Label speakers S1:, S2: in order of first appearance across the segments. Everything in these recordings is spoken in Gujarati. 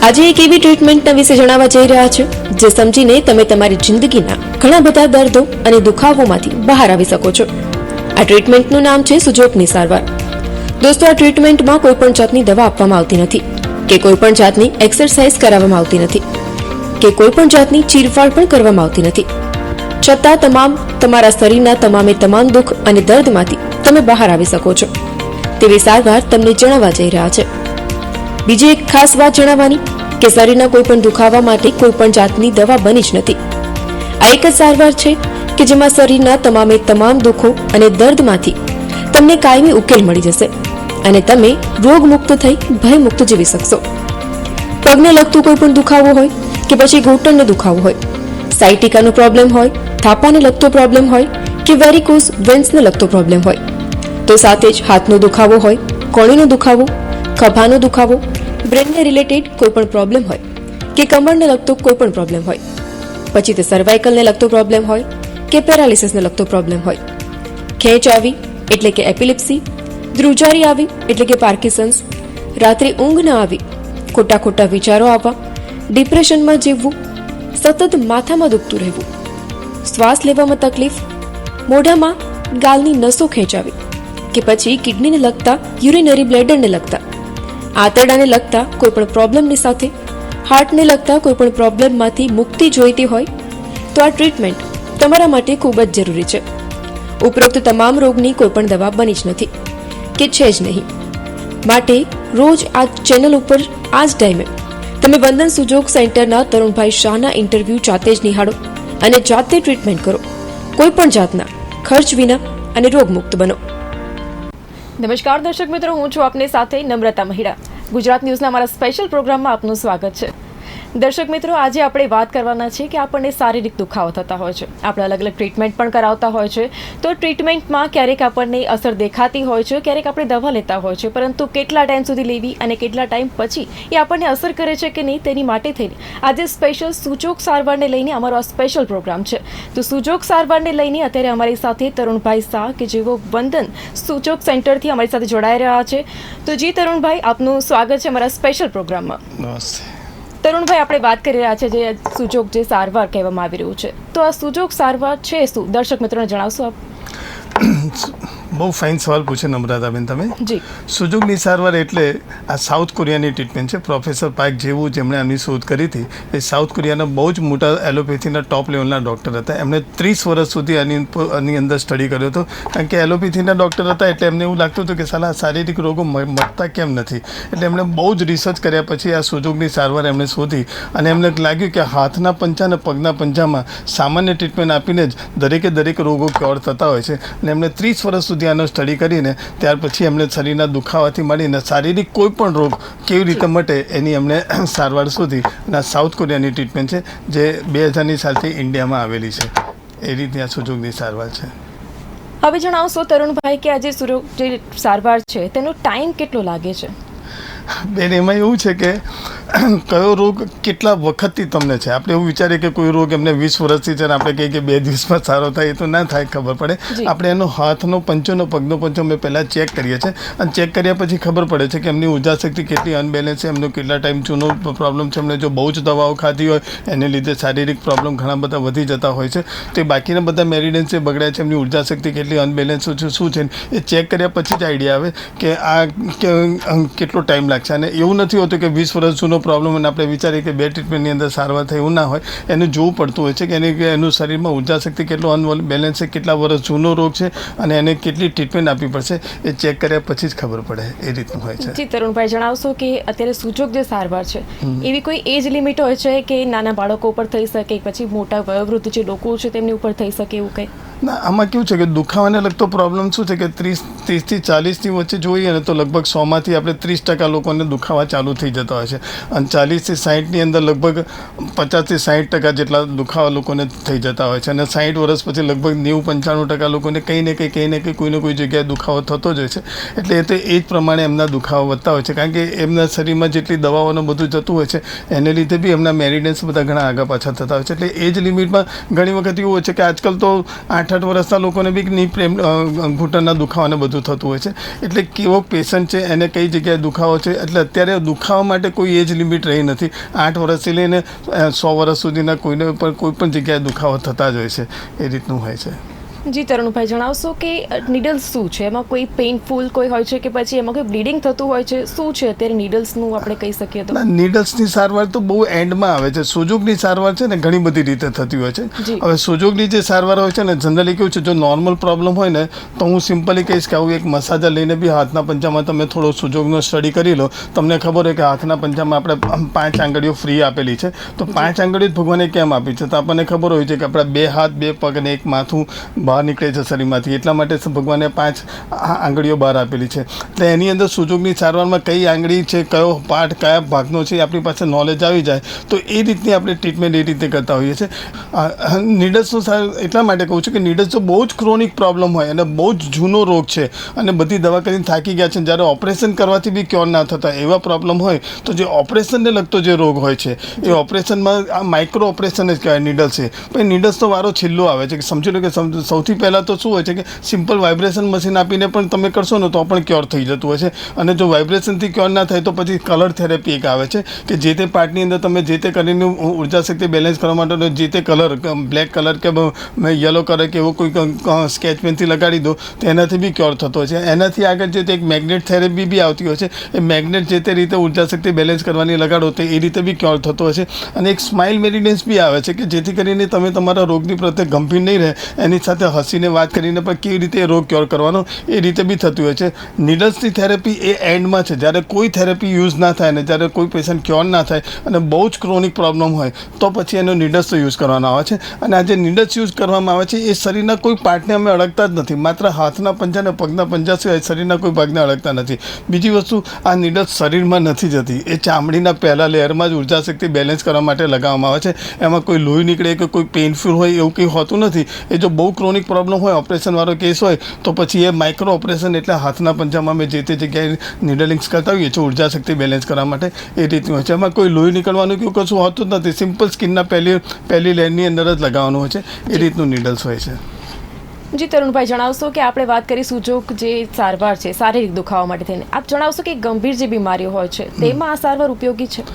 S1: આજે એક એવી ટ્રીટમેન્ટના વિશે જણાવવા જઈ રહ્યા છે જે સમજીને તમે તમારી જિંદગીના ઘણા બધા દર્દો અને દુખાવોમાંથી બહાર આવી શકો છો. આ ટ્રીટમેન્ટનું નામ છે સુજોગની સારવાર. દોસ્તો, આ ટ્રીટમેન્ટમાં કોઈ પણ જાતની દવા આપવામાં આવતી નથી કે કોઈ પણ જાતની એક્સરસાઇઝ કરાવવામાં આવતી નથી કે કોઈ પણ જાતની ચીરફાડ પણ કરવામાં આવતી નથી. છતાં તમારા શરીરના તમામ દુઃખ અને દર્દમાંથી તમે બહાર આવી શકો છો તેવી સારવાર તમને જણાવવા જઈ રહ્યા છે. બીજી એક ખાસ વાત જણાવવાની કે શરીરના કોઈ પણ દુખાવા માટે કોઈ પણ જાતની દવા બની જ નથી. આ એક જ સારવાર છે કે જેમાં શરીરના તમામ દુઃખો અને દર્દમાંથી તમને કાયમી ઉકેલ મળી જશે અને તમે રોગમુક્ત થઈ ભયમુક્ત જીવી શકશો. પગને લગતું કોઈ પણ દુખાવો હોય કે પછી ઘૂંટણનો દુખાવો હોય, સાયટિકાનો પ્રોબ્લેમ હોય, થાપાને લગતો પ્રોબ્લેમ હોય કે વેરિકોઝ વેન્સને લગતો પ્રોબ્લેમ હોય, તો સાથે જ હાથનો દુખાવો હોય, કોણીનો દુખાવો, ખભાનો દુખાવો, બ્રેનને રિલેટેડ કોઈ પણ પ્રોબ્લેમ હોય કે કમરને લગતો કોઈ પણ પ્રોબ્લેમ હોય, પછી તે સર્વાઇકલને લગતો પ્રોબ્લેમ હોય કે પેરાલિસિસને લગતો પ્રોબ્લેમ હોય, ખેંચ આવી એટલે કે એપિલિપ્સી, ધ્રુજારી આવી એટલે કે પાર્કિન્સન્સ, રાત્રે ઊંઘ ન આવી, ખોટા વિચારો આવવા, ડિપ્રેશનમાં જીવવું, સતત માથામાં દુખતું રહેવું, શ્વાસ લેવામાં તકલીફ, મોઢામાં ગાલની નસો ખેંચાવી કે પછી કિડનીને લગતા યુરિનરી બ્લેડરને લગતા, આંતરડાને લગતા કોઈ પણ પ્રોબ્લેમની સાથે હાર્ટને લગતા કોઈ પણ પ્રોબ્લેમમાંથી મુક્તિ જોઈતી હોય તો આ ટ્રીટમેન્ટ તમારા માટે ખૂબ જ જરૂરી છે. ઉપરોક્ત તમામ રોગની કોઈ પણ દવા બની જ નથી કે છે જ નહીં. માટે રોજ આ ચેનલ ઉપર આ જ ટાઈમે તમે વંદન સુજોગ સેન્ટરના તરુણભાઈ શાહના ઇન્ટરવ્યૂ જાતે જ નિહાળો અને જાતે ટ્રીટમેન્ટ કરો. કોઈ પણ જાતના ખર્ચ વિના અને રોગમુક્ત બનો. નમસ્કાર દર્શક મિત્રો, હું છું આપની સાથે નમ્રતા મહિડા. ગુજરાત ન્યૂઝના અમારા સ્પેશિયલ પ્રોગ્રામમાં આપનું સ્વાગત છે. દર્શક મિત્રો, આજે આપણે વાત કરવાના છે કે આપણને શારીરિક દુખાવો થતા હોય છે, આપણે અલગ અલગ ટ્રીટમેન્ટ પણ કરાવતા હોય છે. તો ટ્રીટમેન્ટમાં ક્યારેક આપણને અસર દેખાતી હોય છે, ક્યારેક આપણે દવા લેતા હોય છે, પરંતુ કેટલા ટાઈમ સુધી લેવી અને કેટલા ટાઈમ પછી એ આપણને અસર કરે છે કે નહીં તેની માટે થઈને આજે સ્પેશિયલ સુજોગ સારવારને લઈને અમારો આ સ્પેશિયલ પ્રોગ્રામ છે. તો સુજોગ સારવારને લઈને અત્યારે અમારી સાથે તરુણભાઈ શાહ કે જેઓ વંદન સુજોગ સેન્ટરથી અમારી સાથે જોડાઈ રહ્યા છે. તો જી તરુણભાઈ, આપનું સ્વાગત છે અમારા સ્પેશિયલ પ્રોગ્રામમાં.
S2: નમસ્તે
S1: તરુણભાઈ, આપણે વાત કરી રહ્યા છે જે સુજોગ જે સારવાર કહેવામાં આવી રહ્યું છે, તો આ સુજોગ સારવાર છે શું, દર્શક મિત્રોને જણાવશો આપ?
S2: બહુ ફાઇન સવાલ પૂછે નમ્રતાબેન તમે.
S1: જી,
S2: સુજોગની સારવાર એટલે આ સાઉથ કોરિયાની ટ્રીટમેન્ટ છે. પ્રોફેસર પાર્ક જેવું જેમણે આની શોધ કરી હતી એ સાઉથ કોરિયાના બહુ જ મોટા એલોપેથીના ટોપ લેવલના ડૉક્ટર હતા. એમણે 30 વર્ષ સુધી આની અંદર સ્ટડી કર્યો હતો, કારણ કે એલોપેથીના ડૉક્ટર હતા એટલે એમને એવું લાગતું હતું કે સાલા શારીરિક રોગો મટતા કેમ નથી. એટલે એમણે બહુ જ રિસર્ચ કર્યા પછી આ સુજોગની સારવાર એમણે શોધી અને એમને લાગ્યું કે હાથના પંજા અને પગના પંજામાં સામાન્ય ટ્રીટમેન્ટ આપીને જ દરેક રોગો ક્યોર થતા હોય છે. અને એમણે 30 વર્ષ સુધી આનો સ્ટડી કરીને ત્યાર પછી એમને શરીરના દુખાવાથી મળીને શારીરિક કોઈ પણ રોગ કેવી રીતે મટે એની એમને સારવાર શોધી અને આ સાઉથ કોરિયાની ટ્રીટમેન્ટ છે જે 2000ની સાલથી ઇન્ડિયામાં આવેલી છે. એ રીતની આ સુજોગની સારવાર છે.
S1: હવે જણાવશો તરુણભાઈ કે આ જે સુજોગ જે સારવાર છે તેનો ટાઈમ કેટલો લાગે છે?
S2: બેન, એમાં એવું છે કે કયો રોગ કેટલા વખતથી તમને છે. આપણે એવું વિચારીએ કે કોઈ રોગ એમને 20 વર્ષથી છે ને આપણે કહીએ કે 2 દિવસમાં સારો થાય, એ તો ના થાય, ખબર પડે. આપણે એનો હાથનો પંચોનો પગનો પંચો અમે પહેલાં ચેક કરીએ છીએ અને ચેક કર્યા પછી ખબર પડે છે કે એમની ઉર્જા શક્તિ કેટલી અનબેલેન્સ છે, એમનો કેટલા ટાઈમ જૂનો પ્રોબ્લેમ છે, એમને જો બહુ જ દવાઓ ખાધી હોય એને લીધે શારીરિક પ્રોબ્લેમ ઘણા બધા વધી જતા હોય છે. તો એ બાકીના બધા મેરિડન્સ જે બગડ્યા છે, એમની ઉર્જા શક્તિ કેટલી અનબેલેન્સ છે, શું છે, એ ચેક કર્યા પછી જ આઈડિયા આવે કે આ કેટલો ટાઈમ લાગશે. અને એવું નથી હોતું કે 20 વર્ષ જૂનો પ્રોબ્લેમ અને આપણે વિચારીએ કે 2 ટ્રીટમેન્ટની અંદર સારવાર થાય, એવું ના હોય. એનું જોવું પડતું હોય છે કે એનું શરીરમાં ઉર્જા શક્તિ કેટલો અનબેલેન્સ છે, કેટલા વર્ષ જૂનો રોગ છે અને એને કેટલી ટ્રીટમેન્ટ આપવી પડશે એ ચેક કર્યા પછી જ ખબર પડે. એ રીતનું હોય છે.
S1: જી તરુણભાઈ, જણાવશો કે અત્યારે સુજોગ જે સારવાર છે એવી કોઈ એજ લિમિટ હોય છે કે નાના બાળકો ઉપર થઈ શકે, પછી મોટા વયોવૃદ્ધ જે લોકો છે તેમની ઉપર થઈ શકે, એવું કંઈ?
S2: ના, આમાં કેવું છે કે દુખાવાને લગતો પ્રોબ્લેમ શું છે કે 30થી 40ની વચ્ચે જોઈએ ને તો લગભગ 100માંથી આપણે 30% લોકોને દુખાવા ચાલુ થઈ જતા હોય છે અને 40થી 60ની અંદર લગભગ 50થી 60% જેટલા દુખાવા લોકોને થઈ જતા હોય છે અને 60 વર્ષ પછી લગભગ 90-95% લોકોને કંઈ ને કંઈ કોઈને કોઈ જગ્યાએ દુખાવો થતો જ હોય છે. એટલે એ તો એ જ પ્રમાણે એમના દુખાવા વધતા હોય છે, કારણ કે એમના શરીરમાં જેટલી દવાઓનું બધું જતું હોય છે એને લીધે બી એમના મેરિડન્સ બધા ઘણા આગા પાછા થતા હોય છે. એટલે એજ લિમિટમાં ઘણી વખત એવું હોય છે કે આજકાલ તો 8 8 વર્ષના લોકોને બી ઘૂંટણના દુખાવાને બધું થતું હોય છે. એટલે કેવો પેશન્ટ છે, એને કઈ જગ્યાએ દુખાવો છે, એટલે અત્યારે દુખાવા માટે કોઈ એજ લિમિટ રહી નથી. 8 વર્ષથી લઈને 100 વર્ષ સુધીના કોઈને પણ કોઈ પણ જગ્યાએ દુખાવો થતા જ હોય છે. એ રીતનું હોય છે.
S1: જી તરુણભાઈ, જણાવશો કે નીડલ્સ શું છે? એમાં કોઈ પેઇનફુલ કોઈ હોય છે કે પછી એમાં કોઈ બ્લીડિંગ થતું હોય છે? શું છે અત્યારે નીડલ્સનું આપણે કહી શકીએ તો?
S2: નીડલ્સની સારવાર તો બહુ એન્ડમાં આવે છે. સોજોગની સારવાર છે ને ઘણી બધી રીતે થતી હોય છે. હવે સોજોગની જે સારવાર હોય છે ને, જનરલી કેવું છે, જો નોર્મલ પ્રોબ્લેમ હોય ને તો હું સિમ્પલી કહીશ કે આવું એક મસાજર લઈને બી હાથના પંજામાં તમે થોડો સોજોગનો સ્ટડી કરી લો. તમને ખબર હોય કે હાથના પંજામાં આપણે 5 આંગળીઓ ફ્રી આપેલી છે. તો 5 આંગળીઓ જ ભગવાને કેમ આપી છે? તો આપણને ખબર હોય છે કે આપણા 2 હાથ, 2 પગ અને 1 માથું બહાર નીકળે છે શરીરમાંથી. એટલા માટે ભગવાને 5 આંગળીઓ બહાર આપેલી છે. એટલે એની અંદર સુજોગની સારવારમાં કઈ આંગળી છે, કયો પાર્ટ કયા ભાગનો છે, આપણી પાસે નોલેજ આવી જાય તો એ રીતની આપણે ટ્રીટમેન્ટ એ રીતે કરતા હોઈએ છીએ. નીડલ્સનું એટલા માટે કહું છું કે નીડલ્સ જો બહુ જ ક્રોનિક પ્રોબ્લેમ હોય અને બહુ જ જૂનો રોગ છે અને બધી દવા કરીને થાકી ગયા છે, જ્યારે ઓપરેશન કરવાથી બી ક્યોર ના થતા એવા પ્રોબ્લેમ હોય તો જે ઓપરેશનને લગતો જે રોગ હોય છે એ ઓપરેશનમાં આ માઇક્રો ઓપરેશન જ કહેવાય નીડલ્સ છે. પણ નીડલ્સનો વારો છેલ્લો આવે છે. કે સમજી લો કે સૌથી પહેલાં તો શું હોય છે કે સિમ્પલ વાઇબ્રેશન મશીન આપીને પણ તમે કરશો ને તો પણ ક્યોર થઈ જતું હોય છે. અને જો વાઇબ્રેશનથી ક્યોર ના થાય તો પછી કલર થેરેપી એક આવે છે કે જે તે પાર્ટની અંદર તમે જે તે કરીને ઉર્જા શક્તિ બેલેન્સ કરવા માટે જે તે કલર, બ્લેક કલર કે યલો કલર કે એવો કોઈ સ્કેચ પેનથી લગાડી દો તો એનાથી બી ક્યોર થતો હોય છે. એનાથી આગળ જે તે એક મેગ્નેટ થેરેપી બી આવતી હોય છે. એ મેગ્નેટ જે તે રીતે ઉર્જા શક્તિ બેલેન્સ કરવાની લગાડો તો એ રીતે બી ક્યોર થતો હોય છે. અને એક સ્માઇલ મેડિટેન્સ બી આવે છે કે જેથી કરીને તમે તમારા રોગની પ્રત્યે ગંભીર નહીં રહે, એની સાથે હસીને વાત કરીને પણ કેવી રીતે એ રોગ ક્યોર કરવાનો એ રીતે બી થતું હોય છે. નીડલ્સની થેરેપી એ એન્ડમાં છે, જ્યારે કોઈ થેરેપી યુઝ ના થાય ને જ્યારે કોઈ પેશન્ટ ક્યોર ના થાય અને બહુ જ ક્રોનિક પ્રોબ્લેમ હોય તો પછી એનો નીડલ્સ યુઝ કરવાનો આવે છે. અને આ જે નીડલ્સ યુઝ કરવામાં આવે છે એ શરીરના કોઈ પાર્ટને અમે અડકતા જ નથી. માત્ર હાથના પંજા અને પગના પંજા સિવાય શરીરના કોઈ ભાગને અડકતા નથી. બીજી વસ્તુ, આ નીડલ્સ શરીરમાં નથી જતી. એ ચામડીના પહેલા લેયરમાં જ ઉર્જા શક્તિ બેલેન્સ કરવા માટે લગાવવામાં આવે છે. એમાં કોઈ લોહી નીકળે કે કોઈ પેઇનફુલ હોય એવું કંઈ હોતું નથી. એ જો બહુ ક્રોનિક પ્રોબ્લેમ હોય, ઓપરેશનવાળો કેસ હોય તો પછી એ માઇક્રો ઓપરેશન એટલે હાથના પંજામાં અમે જે તે જગ્યાએ નીડલિંગ્સ કરતા હોઈએ છીએ ઉર્જા શક્તિ બેલેન્સ કરવા માટે એ રીતનું હોય છે. એમાં કોઈ લોહી નીકળવાનું કે કશું હોતું જ નથી. સિમ્પલ સ્કિનના પહેલી લેયરની અંદર જ લગાવવાનું હોય છે. એ રીતનું નીડલ્સ હોય છે.
S1: જી તરુણભાઈ, જણાવશો કે આપણે વાત કરી સુજોગ જે સારવાર છે શારીરિક દુખાવા માટે થઈને, આપ જણાવશો કે ગંભીર જે બીમારીઓ હોય છે તેમાં આ સારવાર ઉપયોગી છે?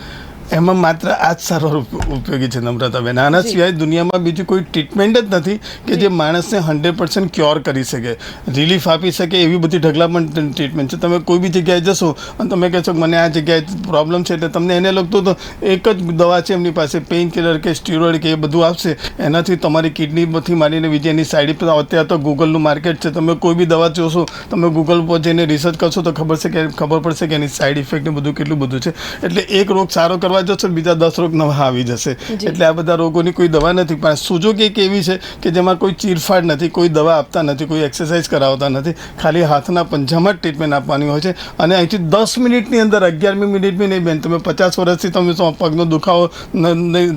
S2: એમાં માત્ર આ જ સારવાર ઉપયોગી છે નમ્રતાબેન. આના સિવાય દુનિયામાં બીજી કોઈ ટ્રીટમેન્ટ જ નથી કે જે માણસને 100% ક્યોર કરી શકે, રિલીફ આપી શકે. એવી બધી ઢગલાબંધ ટ્રીટમેન્ટ છે. તમે કોઈ બી જગ્યાએ જશો અને તમે કહેશો કે મને આ જગ્યાએ પ્રોબ્લેમ છે એટલે તમને એને લગતું તો એક જ દવા છે એમની પાસે, પેઇન કિલર કે સ્ટીરોઇડ કે એ બધું આપશે. એનાથી તમારી કિડનીમાંથી માંડીને બીજી એની સાઈડ ઇફેક્ટ. અત્યારે તો ગૂગલનું માર્કેટ છે. તમે કોઈ બી દવા જોશો, તમે ગૂગલ પર જઈને રિસર્ચ કરશો તો ખબર પડશે કે એની સાઈડ ઇફેક્ટ બધું કેટલું બધું છે. એટલે એક રોગ સારો કરવા જશો બીજા 10 રોગ નવા આવી જશે. એટલે આ બધા રોગોની કોઈ દવા નથી. પણ સુજોગ એક એવી છે કે જેમાં કોઈ ચીરફાડ નથી, કોઈ દવા આપતા નથી, કોઈ એક્સરસાઇઝ કરાવતા નથી. ખાલી હાથના પંજામાં જ ટ્રીટમેન્ટ આપવાની હોય છે. અને અહીંથી 10 મિનિટની અંદર, 11મી મિનિટ બી નહીં બેન, તમે 50 વર્ષથી તમે પગનો દુખાવો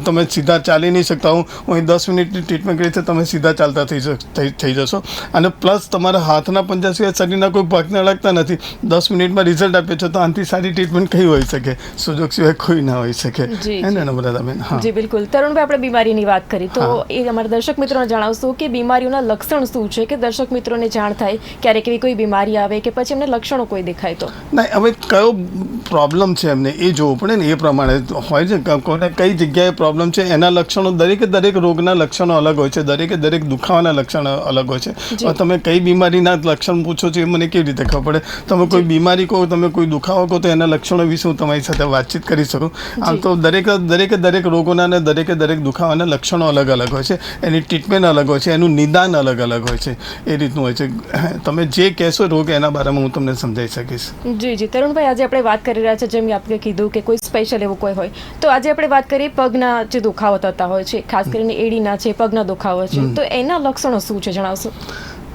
S2: તમે સીધા ચાલી નહીં શકતા, હું અહીં 10 મિનિટની ટ્રીટમેન્ટ કરી છે, તમે સીધા ચાલતા થઈ જશો. અને પ્લસ તમારા હાથના પંજા સિવાય શરીરના કોઈ ભાગને અડકતા નથી. 10 મિનિટમાં રિઝલ્ટ આપે છે. તો આનાથી સારી ટ્રીટમેન્ટ કઈ હોઈ શકે? સુજોગ સિવાય કોઈ ના હોઈ શકે.
S1: જી બિલકુલ. તરુણભાઈ, આપણે બીમારીની વાત કરી તો એ અમારા દર્શક મિત્રોને જણાવશો કે બીમારીઓના લક્ષણ શું છે, કે દર્શક મિત્રોને જાણ થાય ક્યારેક એવી કોઈ બીમારી આવે કે પછી એમને લક્ષણો કોઈ દેખાય તો?
S2: ના, હવે કયો પ્રોબ્લેમ છે એમને એ જોવું પડે ને. એ પ્રમાણે હોય છે કોને કઈ જગ્યાએ પ્રોબ્લેમ છે. એના લક્ષણો દરેક રોગના લક્ષણો અલગ હોય છે. દરેક દુખાવાના લક્ષણો અલગ હોય છે. તમે કઈ બીમારીના લક્ષણ પૂછો છો એ મને કેવી રીતે ખબર પડે? તમે કોઈ બીમારી કહો, તમે કોઈ દુખાવો કહો તો એના લક્ષણો વિશે હું તમારી સાથે વાતચીત કરી શકું. આમ તો દરેક રોગોના અને દરેક દુખાવાના લક્ષણો અલગ અલગ હોય છે. એની ટ્રીટમેન્ટ અલગ હોય છે. એનું નિદાન અલગ અલગ હોય છે. એ રીતનું હોય છે. તમે જે કહેશો રોગ એના બારેમાં હું તમને સમજાવી શકીશ.
S1: જી તરુણભાઈ, આજે આપણે વાત કરી રહ્યા છીએ, જેમ આપણે કીધું કે કોઈ સ્પેશિયલ એવું કોઈ હોય, તો આજે આપણે વાત કરીએ પગના જે દુખાવો થતા હોય છે, ખાસ કરીને એડીના છે, પગના દુખાવો છે, તો એના લક્ષણો શું છે જણાવશો?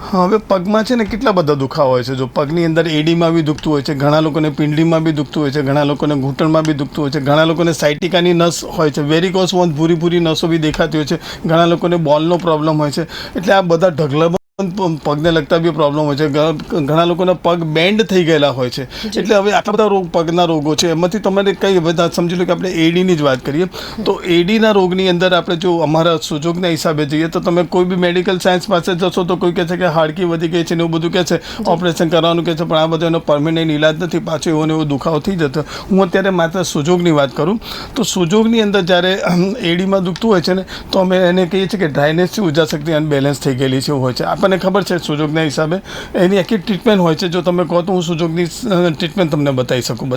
S2: હવે પગમાં છે ને કેટલા બધા દુખાવા હોય છે. જો પગની અંદર એડીમાં બી દુખતું હોય છે, ઘણા લોકોને પિંડલીમાં બી દુખતું હોય છે, ઘણા લોકોને ઘૂંટણમાં બી દુખતું હોય છે, ઘણા લોકોને સાયટિકાની નસ હોય છે, વેરિકોસ વેન્સ ભૂરી નસો બી દેખાતી હોય છે, ઘણા લોકોને બોલનો પ્રોબ્લેમ હોય છે. એટલે આ બધા ઢગલા પગને લગતા બી પ્રોબ્લેમ હોય છે, ઘણા લોકોના પગ બેન્ડ થઈ ગયેલા હોય છે. એટલે હવે આટલા બધા પગના રોગો છે, એમાંથી તમારે કઈ બધા સમજી લો કે આપણે એડીની જ વાત કરીએ તો એડીના રોગની અંદર આપણે જો અમારા સુજોગના હિસાબે જઈએ તો તમે કોઈ બી મેડિકલ સાયન્સ પાસે જશો તો કોઈ કહે છે કે હાડકી વધી ગઈ છે ને એવું બધું કહે છે, ઓપરેશન કરવાનું કહે છે, પણ આ બધો એનો પરમેનન્ટ ઇલાજ નથી, પાછો એવો ને એવો દુખાવો થઈ જતો. હું અત્યારે માત્ર સુજોગની વાત કરું તો સુજોગની અંદર જ્યારે એડીમાં દુખતું હોય છે ને તો અમે એને કહીએ છીએ કે ડ્રાયનેસથી ઉર્જા શક્તિ અનબેલેન્સ થઈ ગયેલી છે એવું હોય છે. આપણને ખબર છે સુજોગના હિસાબે એની આખી ટ્રીટમેન્ટ હોય છે. જો તમે કહો તો હું સુજોગની ટ્રીટમેન્ટ તમને બતાવી શકું.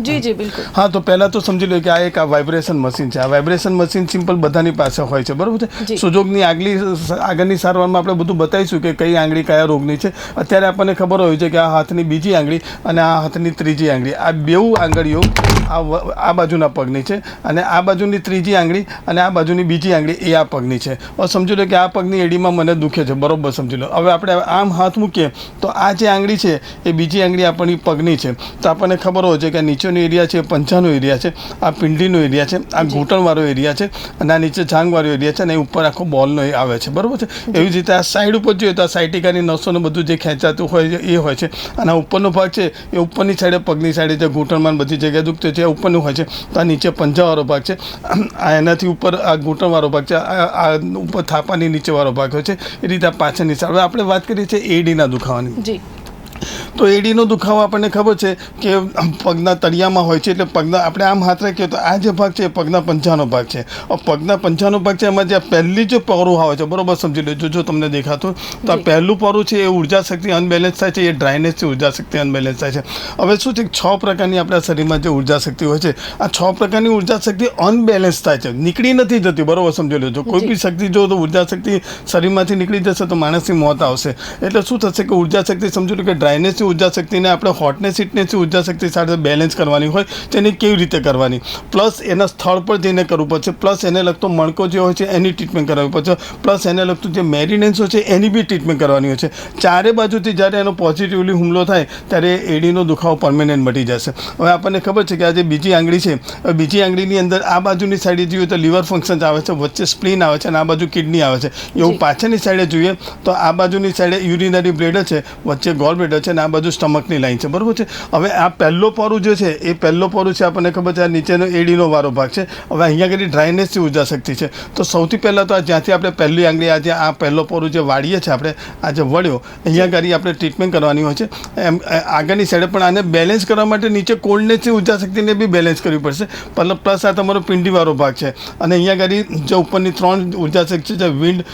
S1: જી જી બિલકુલ.
S2: હા, તો પહેલાં તો સમજી લો કે આ એક વાઇબ્રેશન મશીન છે. આ વાઇબ્રેશન મશીન સિમ્પલ બધાની પાસે હોય છે, બરાબર છે. સુજોગની આગળની સારવારમાં આપણે બધું બતાવીશું કે કઈ આંગળી કયા રોગની છે. અત્યારે આપણને ખબર હોય છે કે આ હાથની બીજી આંગળી અને આ હાથની ત્રીજી આંગળી, આ બેઉ આંગળીઓ આ બાજુના પગની છે અને આ બાજુની ત્રીજી આંગળી અને આ બાજુની બીજી આંગળી એ આ પગની છે. હવે સમજી લો કે આ પગની એડીમાં મને દુખે છે, બરોબર સમજી લો. હવે આપણે આમ હાથ મૂકીએ તો આ જે આંગળી છે એ બીજી આંગળી આપણી પગની છે. તો આપણને ખબર હોય છે કે આ નીચેનો એરિયા છે, પંજાનો એરિયા છે, આ પિંડીનો એરિયા છે, આ ઘૂંટણવાળો એરિયા છે અને આ નીચે જાંઘવાળો એરિયા છે અને ઉપર આખો બોલનો આવે છે, બરાબર છે. એવી જ રીતે આ સાઈડ ઉપર જોઈએ તો આ સાયટિકાની નસોને બધું જે ખેંચાતું હોય છે એ હોય છે અને આ ઉપરનો ભાગ છે એ ઉપરની સાઈડે પગની સાઈડે જે ઘૂંટણમાં બધી જગ્યાએ દુખતું છે એ ઉપરનું હોય છે. તો આ નીચે પંજાવાળો ભાગ છે, આ એનાથી ઉપર આ ઘૂંટણવાળો ભાગ છે, આ ઉપર થાપાની નીચેવાળો ભાગ હોય છે. એ રીતે આ પાછળની સાઈડ. હવે આપણે વાત કરીએ છીએ એડીના દુખાવાની. તો એડીનો દુખાવો આપણને ખબર છે કે પગના તળિયામાં હોય છે. એટલે પગના આપણે આમ હાથ રાખીએ તો આ જે ભાગ છે એ પગના પંજાનો ભાગ છે. પગના પંજાનો ભાગ છે એમાં જે પહેલી જે પહોળું આવે છે, બરોબર સમજી લેજો. જો તમને દેખાતું તો આ પહેલું પહોળું છે એ ઉર્જા શક્તિ અનબેલેન્સ થાય છે, એ ડ્રાયનેસથી ઉર્જા શક્તિ અનબેલેન્સ થાય છે. હવે શું છે 6 પ્રકારની આપણા શરીરમાં જે ઉર્જા શક્તિ હોય છે, આ 6 પ્રકારની ઉર્જા શક્તિ અનબેલેન્સ થાય છે, નીકળી નથી જતી, બરોબર સમજી લેજો. કોઈ બી શક્તિ જો તો ઉર્જા શક્તિ શરીરમાંથી નીકળી જશે તો માણસની મોત આવશે. એટલે શું થશે કે ઉર્જા શક્તિ સમજો કે ડ્રાયનેસથી ઉર્જા શક્તિને આપણે હોટનેસ હીટનેસથી ઉર્જા શક્તિ સાથે બેલેન્સ કરવાની હોય તેને કેવી રીતે કરવાની, પ્લસ એના સ્થળ પર જઈને કરવું પડશે, પ્લસ એને લગતો મણકો જે હોય છે એની ટ્રીટમેન્ટ કરવી પડશે, પ્લસ એને લગતું જે મેરિનેન્સ હોય છે એની બી ટ્રીટમેન્ટ કરવાની હોય છે. ચારે બાજુથી જ્યારે એનો પોઝિટિવલી હુમલો થાય ત્યારે એડીનો દુખાવો પરમેનન્ટ મટી જશે. હવે આપણને ખબર છે કે આ જે બીજી આંગળી છે, બીજી આંગળીની અંદર આ બાજુની સાઈડે જોઈએ તો લીવર ફંક્શન આવે છે, વચ્ચે સ્પ્લીન આવે છે અને આ બાજુ કિડની આવે છે. એવું પાછળની સાઈડે જોઈએ તો આ બાજુની સાઈડે યુરિનરી બ્લેડર છે, વચ્ચે ગોલ બ્લેડર છે અને આ બાજુ સ્ટમકની લાઈન છે, બરાબર છે. હવે આ પહેલો પોરું જે છે એ પહેલો પોરું છે આપણને ખબર છે આ નીચેનો એડીનો વારો ભાગ છે. હવે અહીંયા આગળ ડ્રાયનેસથી ઉર્જા શક્તિ છે. તો સૌથી પહેલાં તો આ જ્યાંથી આપણે પહેલી આંગળી આજે આ પહેલો પોરું જે વાળીએ છીએ આપણે આ જે વળ્યો અહીંયા આગળ આપણે ટ્રીટમેન્ટ કરવાની હોય છે. એમ આગળની સાઈડે પણ આને બેલેન્સ કરવા માટે નીચે કોલ્ડનેસથી ઉર્જા શક્તિને બી બેલેન્સ કરવી પડશે. પ્લસ આ તમારો પિંડીવાળો ભાગ છે અને અહીંયા આગળ જે ઉપરની 3 ઉર્જા શક્તિ છે, વિન્ડ,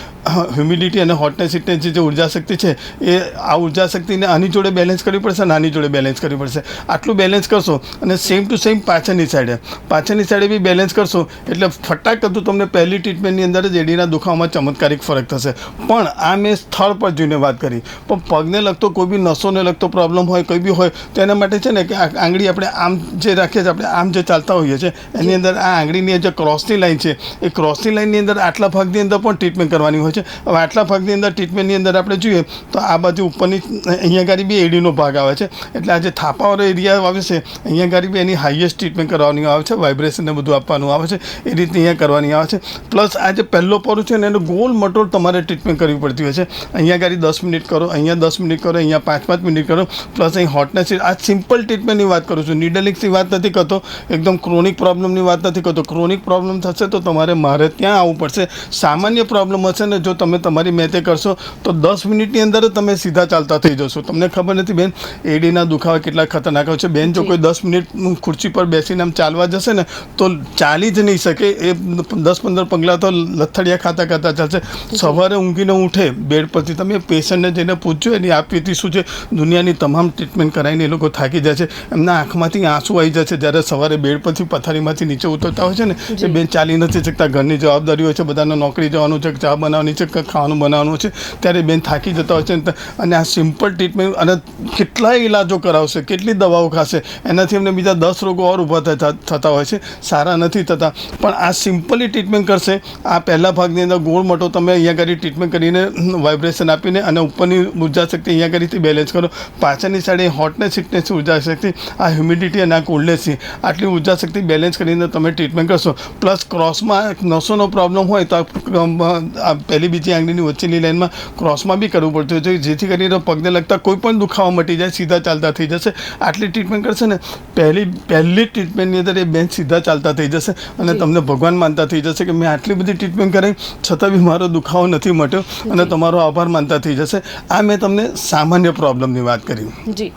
S2: હ્યુમિડિટી અને હોટનેસ હીટનેસ જે ઉર્જા શક્તિ છે એ આ ઉર્જા શક્તિને આની જોડે બેલેન્સ કરવી પડશે, નાની જોડે બેલેન્સ કરવી પડશે. આટલું બેલેન્સ કરશો અને સેમ ટુ સેમ પાછળની સાઈડે બી બેલેન્સ કરશો એટલે ફટાક કરતું તમને પહેલી ટ્રીટમેન્ટની અંદર જ એડીના દુખાવામાં ચમત્કારિક ફરક થશે. પણ આ મેં સ્થળ પર જોઈને વાત કરી, પણ પગને લગતો કોઈ બી નસોને લગતો પ્રોબ્લેમ હોય કોઈ બી હોય તો એના માટે છે ને કે આંગળી આપણે આમ જે રાખીએ છીએ, આપણે આમ જે ચાલતા હોઈએ છીએ એની અંદર આ આંગળીની જે ક્રોસની લાઈન છે એ ક્રોસની લાઈનની અંદર આટલા ભાગની અંદર પણ ટ્રીટમેન્ટ કરવાની હોય છે. હવે આટલા ભાગની અંદર ટ્રીટમેન્ટની અંદર આપણે જોઈએ તો આ બાજુ ઉપરની અહીંયા આગળ બી એડીનો ભાગ આવે છે. એટલે આ જે થાપાવાળો એરિયા આવે છે અહીંયા આગળ બી એની હાઈએસ્ટ ટ્રીટમેન્ટ કરવાની આવે છે, વાઇબ્રેશનને બધું આપવાનું આવે છે, એ રીતે અહીંયા કરવાની આવે છે. પ્લસ આ જે પહેલો પોરું છે ને એનો ગોલ મટોળ તમારે ટ્રીટમેન્ટ કરવી પડતી હોય છે. અહીંયા આગળ 10 મિનિટ કરો, અહીંયા 10 મિનિટ કરો, અહીંયા 5 મિનિટ કરો, પ્લસ અહીં હોટનેસ. આ સિમ્પલ ટ્રીટમેન્ટની વાત કરું છું, નીડલિંગ્સની વાત નથી કરતો, એકદમ ક્રોનિક પ્રોબ્લેમની વાત નથી કરતો. ક્રોનિક પ્રોબ્લેમ થશે તો મારે ત્યાં આવવું પડશે. સામાન્ય પ્રોબ્લેમ હશે ને જો તમે તમારી મેતે કરશો તો 10 મિનિટની અંદર જ તમે સીધા ચાલતા થઈ જશો. તમને ખબર નથી બેન એડીના દુખાવા કેટલા ખતરનાક હોય છે બેન. જો કોઈ 10 મિનિટ ખુરશી પર બેસીને આમ ચાલવા જશે ને તો ચાલી જ નહીં શકે, એ 10-15 પગલાં તો લથડિયા ખાતા ચાલશે. સવારે ઊંઘીને ઉઠે બેડ પરથી તમે પેશન્ટને જઈને પૂછજો એની આપવીતી શું છે. દુનિયાની તમામ ટ્રીટમેન્ટ કરાવીને એ લોકો થાકી જાય છે, એમના આંખમાંથી આંસુ આવી જાય છે જ્યારે સવારે બેડ પરથી પથારીમાંથી નીચે ઉતરતા હોય છે ને એ બેન ચાલી નથી શકતા. ઘરની જવાબદારી હોય છે, બધાને નોકરી જવાનું છે, ચા બનાવવાની છે, ખાવાનું બનાવવાનું છે, ત્યારે બેન થાકી જતા હોય છે. અને આ સિમ્પલ ટ્રીટમેન્ટ અને કેટલા ઇલાજો કરાવશે, કેટલી દવાઓ ખાશે, એનાથી એમને બીજા 10 રોગો ઓર ઊભા થતા હોય છે, સારા નથી થતા. પણ આ સિમ્પલી ટ્રીટમેન્ટ કરશે. આ પહેલા ભાગની અંદર ગોળ મટો તમે અહીંયા કરી ટ્રીટમેન્ટ કરીને વાઇબ્રેશન આપીને અને ઉપરની ઉર્જા શક્તિ અહીંયા કરીથી બેલેન્સ કરો. પાછળની સાઈડે હોટનેસ સિકનેસ ઉર્જા શક્તિ, આ હ્યુમિડિટી અને આ કોલ્ડનેસથી આટલી ઉર્જા શક્તિ બેલેન્સ કરીને તમે ટ્રીટમેન્ટ કરશો. પ્લસ ક્રોસમાં નસોનો પ્રોબ્લેમ હોય તો આ પહેલી બીજી આંગળીની વચ્ચેની લાઈનમાં ક્રોસમાં બી કરવું પડતું હોય છે, જેથી કરીને પગને લગતા કોઈ પણ દુખાવા મટી જાય, સીધા ચાલતા થઈ જશે. આટલી ટ્રીટમેન્ટ કરશે ને પહેલી ટ્રીટમેન્ટની અંદર એ બેન સીધા ચાલતા થઈ જશે અને તમને ભગવાન માનતા થઈ જશે કે મેં આટલી બધી ટ્રીટમેન્ટ કરી છતાં બી મારો દુખાવો નથી મટ્યો અને તમારો આભાર માનતા થઈ જશે. આ મેં તમને સામાન્ય પ્રોબ્લેમની વાત કરી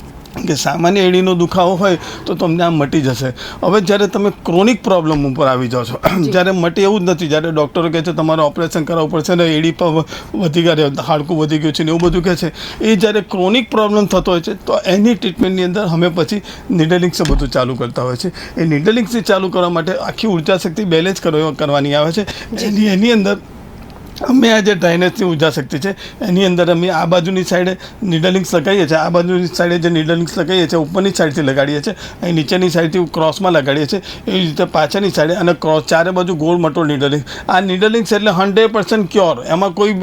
S2: કે સામાન્ય એડીનો દુખાવો હોય તો તમને આ મટી જશે. હવે જ્યારે તમે ક્રોનિક પ્રોબ્લેમ ઉપર આવી જાઓ છો, જ્યારે મટે એવું જ નથી, જ્યારે ડૉક્ટરો કહે છે તમારે ઓપરેશન કરાવવું પડશે ને એડી પર વધી ગયા, હાડકું વધી ગયું છે ને એવું બધું કહે છે, એ જ્યારે ક્રોનિક પ્રોબ્લેમ થતો હોય છે તો એની ટ્રીટમેન્ટની અંદર અમે પછી નિડલિંગ્સ બધું ચાલુ કરતા હોય છે. એ નિડલિંગ્સથી ચાલુ કરવા માટે આખી ઉર્જા શક્તિ બેલેન્સ કરવાની આવે છે. એની અંદર અમે આ જે ડ્રાયનેસની ઉર્જા શક્તિ છે એની અંદર અમે આ બાજુની સાઈડે નિડલિંગ્સ લગાવીએ છીએ, આ બાજુની સાઈડે જે નિડલિંગ્સ લગાવીએ છીએ ઉપરની સાઈડથી લગાડીએ છીએ, અહીં નીચેની સાઈડથી ક્રોસમાં લગાડીએ છીએ, એવી રીતે પાછળની સાઈડે અને ક્રોસ ચારે બાજુ ગોળ મટો નિડલિંગ. આ નિડલિંગ્સ એટલે 100% ક્યોર, એમાં કોઈ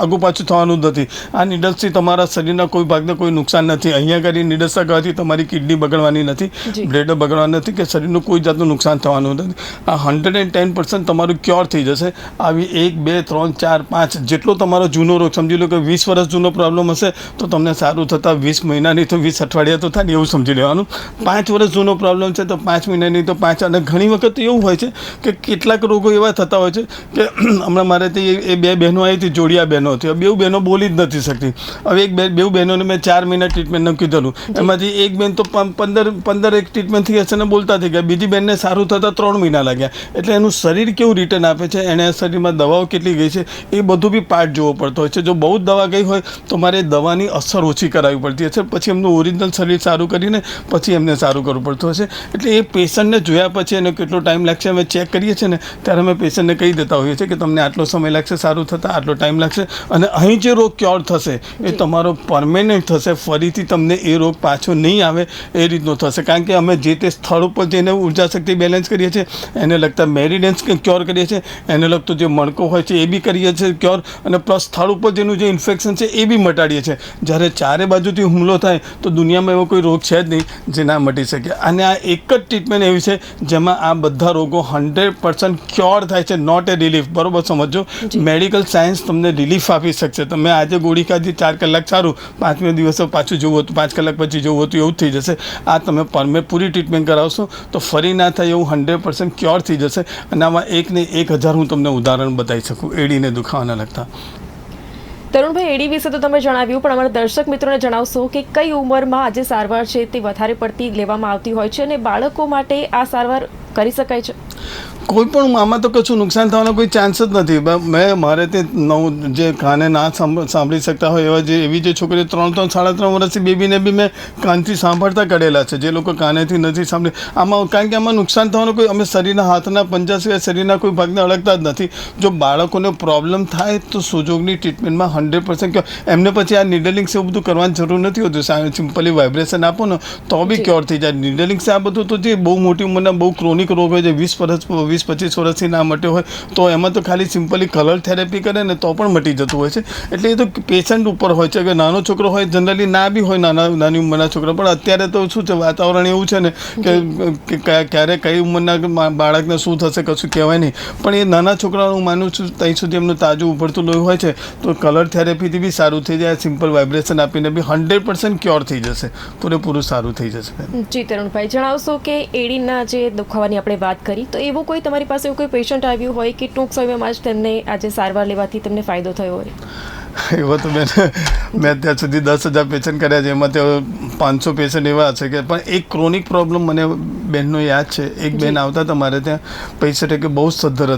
S2: આગુ પાછું થવાનું જ નથી. આ નિડલ્સથી તમારા શરીરના કોઈ ભાગને કોઈ નુકસાન નથી. અહીંયા કરી નિડલ્સ લગાવવાથી તમારી કિડની બગડવાની નથી, બ્લડ બગડવાનું નથી કે શરીરનું કોઈ જાતનું નુકસાન થવાનું નથી. આ 110% તમારું ક્યોર થઈ જશે. આવી 1, 2, 3, 4, 5 જેટલો તમારો જૂનો રોગ, સમજી લો કે 20 વર્ષ જૂનો પ્રોબ્લેમ હશે તો તમને સારું થતાં 20 મહિનાની તો 20 અઠવાડિયા તો થાય એવું સમજી લેવાનું. 5 વર્ષ જૂનો પ્રોબ્લેમ છે તો 5 મહિનાની તો 5. અને ઘણી વખત એવું હોય છે કે કેટલાક રોગો એવા થતા હોય છે કે હમણાં મારે એ 2 બહેનો આવી હતી, જોડિયા બહેનો હતી, 2 બહેનો બોલી જ નથી શકતી. હવે બે બહેનોને મેં 4 મહિના ટ્રીટમેન્ટનું કીધેલું, એમાંથી એક બહેન તો 15 એક ટ્રીટમેન્ટ થઈ હશે ને બોલતા થઈ ગયા, બીજી બહેનને સારું થતાં 3 મહિના લાગ્યા. એટલે એનું શરીર કેવું રિટર્ન આપે છે, એને શરીરમાં દવાઓ કેટલી ગઈ છે એ બધું બી પાર્ટ જોવો પડતો હોય છે. જો બહુ જ દવા ગઈ હોય તો મારે દવાની અસર ઓછી કરાવવી પડતી હશે, પછી એમનું ઓરિજિનલ શરીર સારું કરીને પછી એમને સારું કરવું પડતું હશે. એટલે એ પેશન્ટને જોયા પછી એને કેટલો ટાઈમ લાગશે અમે ચેક કરીએ છીએ ને ત્યારે અમે પેશન્ટને કહી દેતા હોઈએ છીએ કે તમને આટલો સમય લાગશે સારું થતાં, આટલો ટાઈમ લાગશે. અને અહીં જે રોગ ક્યોર થશે એ તમારો પરમેનન્ટ થશે, ફરીથી તમને એ રોગ પાછો નહીં આવે એ રીતનો થશે. કારણ કે અમે જે તે સ્થળ ઉપર જઈને ઉર્જા શક્તિ બેલેન્સ કરીએ છીએ, એને લગતા મેરિડન્સ ક્યોર કરીએ છીએ, એને લગતો જે મણકો હોય છે એ બી કરીએ છીએ ક્યોર, અને પ્લસ સ્થળ ઉપર જેનું જે ઇન્ફેક્શન છે એ બી મટાડીએ છીએ. જ્યારે ચારે બાજુથી હુમલો થાય તો દુનિયામાં એવો કોઈ રોગ છે જ નહીં જે ના મટી શકે. અને આ એક જ ટ્રીટમેન્ટ એવી છે જેમાં આ બધા રોગો 100% ક્યોર થાય છે, નોટ એ રિલીફ. બરોબર સમજો, મેડિકલ સાયન્સ તમને રિલીફ આપી શકશે. તમે આજે ગોળી ખાધી 4 કલાક સારું, 5મે દિવસે પાછું જોવું હતું, 5 કલાક પછી જોવું હતું એવું જ થઈ જશે. આ તમે પૂરી ટ્રીટમેન્ટ કરાવશો તો ફરી ના થાય એવું 100% ક્યોર થઈ જશે. અને આમાં 1 ને 1000 હું તમને ઉદાહરણ બતાવી શકું એડીને દુખાવાના લગતા.
S1: તરુણભાઈ, એડી વિશે તો તમે જણાવ્યું, પણ અમારા દર્શક મિત્રોને જણાવશો કે કઈ ઉંમરમાં આજે સારવાર છે તે વધારે પડતી લેવામાં આવતી હોય છે અને બાળકો માટે આ સારવાર કરી શકાય છે?
S2: કોઈ પણ આમાં તો કશું નુકસાન થવાનો કોઈ ચાન્સ જ નથી. મારે તે જે કાને ના સાંભળી શકતા હોય એવી જે છોકરીઓ 3, 3.5 વર્ષથી બેબીને બી મેં કાનથી સાંભળતા કરેલા છે, જે લોકો કાનેથી નથી સાંભળી. આમાં કારણ કે આમાં નુકસાન થવાનો કોઈ, અમે શરીરના હાથના પંજા સિવાય શરીરના કોઈ ભાગને અડકતા જ નથી. જો બાળકોને પ્રોબ્લેમ થાય તો સુજોગની ટ્રીટમેન્ટમાં 100% એમને પછી આ નિડલિંગ્સ એવું બધું કરવાની જરૂર નથી હોતું. સિમ્પલી વાઇબ્રેશન આપો ને તો બી ક્યોર થઈ જાય. નિડલિંગ્સ આ બધું તો જે બહુ મોટી ઉંમરના બહુ ક્રોનિક રોગ હોય છે, 20-25 વર્ષથી ના મટ્યો હોય તો એમાં તો ખાલી સિમ્પલી કલર થેરેપી કરે ને તો પણ મટી જતું હોય છે. એટલે એ તો પેશન્ટ ઉપર હોય છે કે નાનો છોકરો હોય, જનરલી ના બી હોય નાની ઉંમરના છોકરા. પણ અત્યારે તો શું છે, વાતાવરણ એવું છે ને કે ક્યારે કઈ ઉંમરના બાળકને શું થશે કશું કહેવાય નહીં. પણ એ નાના છોકરાઓ હું માનું છું ત્યાં સુધી એમનું તાજું ઉભરતું લોહી હોય છે તો કલર થેરેપીથી બી સારું થઈ જાય, સિમ્પલ વાઇબ્રેશન આપીને બી 100% ક્યોર થઈ જશે, પૂરેપૂરું સારું થઈ જશે.
S1: જી તરુણભાઈ, જણાવશો કે એડીના જે દુખાવાની આપણે વાત કરી, તો એવું કોઈ તમારી પાસે એવું કોઈ પેશન્ટ આવ્યું હોય કે ટૂંક સમયમાં જ તેમને આજે સારવાર લેવાથી તેમને ફાયદો થયો હોય?
S2: એવો તો મેં અત્યાર સુધી 10,000 પેશન્ટ કર્યા છે, એમાં તો 500 પેશન્ટ એવા હશે કે પણ એક ક્રોનિક પ્રોબ્લેમ મને બહેનનો યાદ છે. એક બહેન આવતા હતા મારે ત્યાં, પૈસા કે બહુ જ સદ્ધર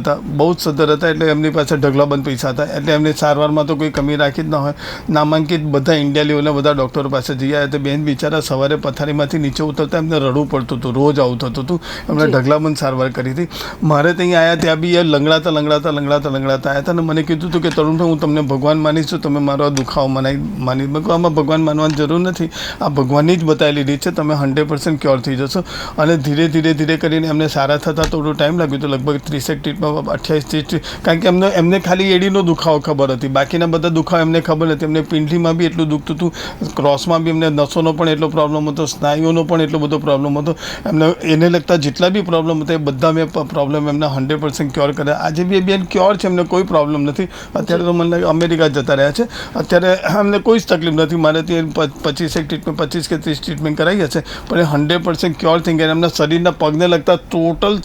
S2: હતા, એટલે એમની પાસે ઢગલાબંધ પૈસા હતા, એટલે એમની સારવારમાં તો કોઈ કમી રાખી જ ન હોય. નામાંકિત બધા ઇન્ડિયા લેવલના બધા ડૉક્ટરો પાસે જઈ આવ્યા. તો બહેન બિચારા સવારે પથારીમાંથી નીચે ઉતરતા એમને રડવું પડતું હતું, રોજ આવું થતું હતું. એમણે ઢગલાબંધ સારવાર કરી હતી. મારે ત્યાં આવ્યા ત્યાં બી એ લંગડાતા આવ્યા હતા અને મને કીધું હતું કે તરુણભાઈ હું તમને ભગવાન માની લઈશું તમે મારો આ દુખાવો માની આમાં ભગવાન માનવાની જરૂર નથી, આ ભગવાનની જ બતાવેલી રીત છે. તમે 100% ક્યોર થઈ જશો. અને ધીરે ધીરે કરીને એમને સારા થતાં થોડો ટાઈમ લાગ્યો તો લગભગ 30 ટ્રીટમાં 28 કારણ કે એમને ખાલી એડીનો દુખાવો ખબર હતી, બાકીના બધા દુખાવા એમને ખબર નથી. એમને પિંડલીમાં બી એટલું દુખતું હતું, ક્રોસમાં બી એમને નસોનો પણ એટલો પ્રોબ્લેમ હતો, સ્નાયુઓનો પણ એટલો બધો પ્રોબ્લેમ હતો. એમને એને લગતા જેટલા બી પ્રોબ્લેમ હતા એ બધા મેં પ્રોબ્લેમ એમના 100% ક્યોર કર્યા. આજે બી બેન ક્યોર છે, એમને કોઈ પ્રોબ્લેમ નથી. અત્યારે તો મને લાગે અમેરિકા જતા રહ્યા છે. અત્યારે એમને કોઈ જ તકલીફ નથી. મારે ત્યાં 25 કે 30 ટ્રીટમેન્ટ કરાવી હશે, પણ એ 100% ક્યોર થઈ ગયા. એમના શરીરના પગને લગતા ટોટલ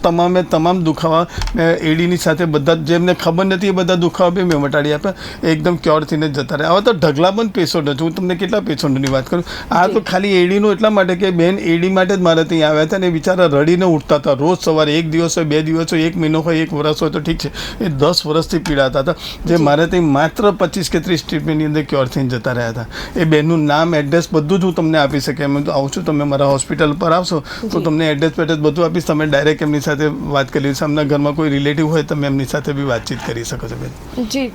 S2: તમામ દુખાવા મેં એડીની સાથે બધા જે એમને ખબર નથી એ બધા દુખાવા બી મેં મટાડી આપ્યા. એકદમ ક્યોર થઈને જતા રહ્યા. હવે તો ઢગલાબંધ પેશન્ટ હતું. હું તમને કેટલા પેશન્ટોની વાત કરું. આ તો ખાલી એડીનું એટલા માટે કે બેન એડી માટે જ મારે ત્યાં આવ્યા હતા ને એ બિચારા રડીને ઉઠતા હતા. રોજ સવારે 1 દિવસ હોય, 2 દિવસ હોય, 1 મહિનો હોય, 1 વર્ષ હોય તો ઠીક છે, એ 10 વર્ષથી પીડાતા હતા. જે મારે ત્યાં માત્ર 25 કે 30 ટ્રીટમેન્ટની અંદર ક્યોર થઈને જતા રહ્યા હતા. એ બેનનું નામ, એડ્રેસ બધું જ હું તમને આપી શકે એમ તો આવું છું. તમે મારા હોસ્પિટલ પર આવશો તો તમને એડ્રેસ બધું આપીશ. તમે ડાયરેક્ટ એમની સાથે વાત કરી લેશો. એમના ઘરમાં કોઈ રિલેટિવ હોય તમે એમની સાથે બી વાતચીત કરી શકો છો બેન.
S1: જી,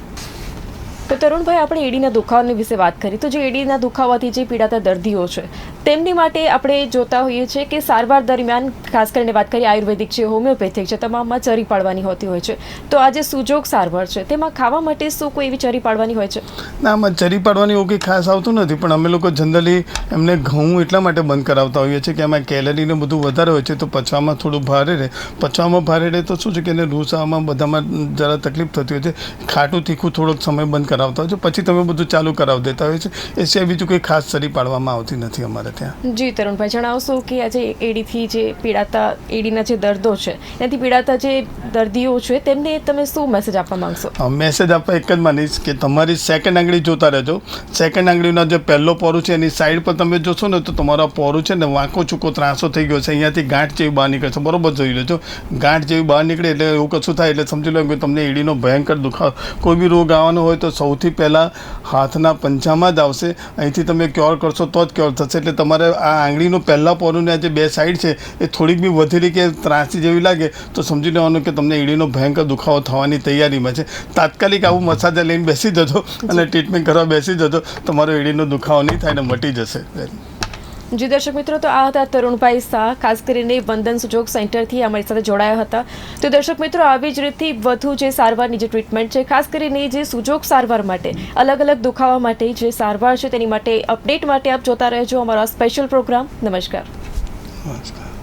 S1: તો તરુણભાઈ, આપણે એડીના દુખાવાની વિશે વાત કરી. તો જે એડીના દુખાવાથી જે પીડાતા દર્દીઓ છે તેમની માટે આપણે જોતા હોઈએ છીએ કે સારવાર દરમિયાન ખાસ કરીને વાત કરીએ આયુર્વેદિક છે, હોમિયોપેથિક છે, તમામમાં ચરી પાડવાની હોતી હોય છે. તો આ જે સુજોગ સારવાર છે તેમાં ખાવા માટે શું કોઈ એવી ચરી પાડવાની હોય છે?
S2: ના, આમાં ચરી પાડવાની એવું કંઈ ખાસ આવતું નથી, પણ અમે લોકો જનરલી એમને ઘઉં એટલા માટે બંધ કરાવતા હોઈએ છીએ કે એમાં કેલરીને બધું વધારે હોય છે તો પચવામાં થોડું ભારે રહે. પચવામાં ભારે રહે તો શું છે કે એને રૂસાવામાં બધામાં જરા તકલીફ થતી હોય છે. ખાટું તીખું થોડોક સમય બંધ કરાવતા હોય છે, પછી તમે બધું ચાલુ કરાવી દેતા હોય છે. એ સિવાય બીજું કોઈ ખાસ ચરી પાડવામાં આવતી નથી અમારે ત્યાં.
S1: જી તરુણભાઈ, જણાવશો કે આજે એડીથી જે પીડાતા એડીના જે દર્દો છે એનાથી પીડાતા જે દર્દીઓ છે તેમને તમે શું મેસેજ આપવા માંગશો?
S2: મેસેજ આપવા એક જ માનીશ કે તમારી સેકન્ડ આંગળી જોતા રહેજો. સેકન્ડ આંગળીનો જે પહેલો પોરું છે એની સાઈડ પર તમે જોશો ને તો તમારો પોરું છે ને વાંકો ચૂકો ત્રાસો થઈ ગયો છે, અહીંયાથી ગાંઠ જેવી બહાર નીકળે છે. બરોબર જોઈ લેજો. ગાંઠ જેવી બહાર નીકળે એટલે એવું કશું થાય એટલે સમજી લો કે તમને એડીનો ભયંકર દુખાવો, કોઈ બી રોગ આવવાનો હોય તો સૌથી પહેલાં હાથના પંજામાં જ આવશે. અહીંથી તમે ક્યોર કરશો તો જ ક્યોર થશે. એટલે તમારે આ આંગળીનું પહેલાં પોરુંને આ જે 2 સાઈડ છે એ થોડીક બી વધેલી કે ત્રાસી જેવી લાગે તો સમજી લેવાનું કે તમને એડીનો ભયંકર દુખાવો થવાની તૈયારીમાં છે. તાત્કાલિક આવું મસાજ લઈને બેસી જજો અને ટ્રીટમેન્ટ કરવા બેસી જજો. તમારો એડીનો દુખાવો નહીં થાય ને મટી જશે.
S1: જી દર્શક મિત્રો, તો આ હતા તરુણભાઈ શાહ, ખાસ કરીને વંદન સુજોગ સેન્ટરથી અમારી સાથે જોડાયા હતા. તો દર્શક મિત્રો, આવી જ રીતથી વધુ જે સારવારની જે ટ્રીટમેન્ટ છે, ખાસ કરીને જે સુજોગ સારવાર માટે, અલગ અલગ દુખાવા માટે જે સારવાર છે તેની માટે અપડેટ માટે આપ જોતા રહેજો અમારો સ્પેશિયલ પ્રોગ્રામ. નમસ્કાર.
S2: નમસ્કાર.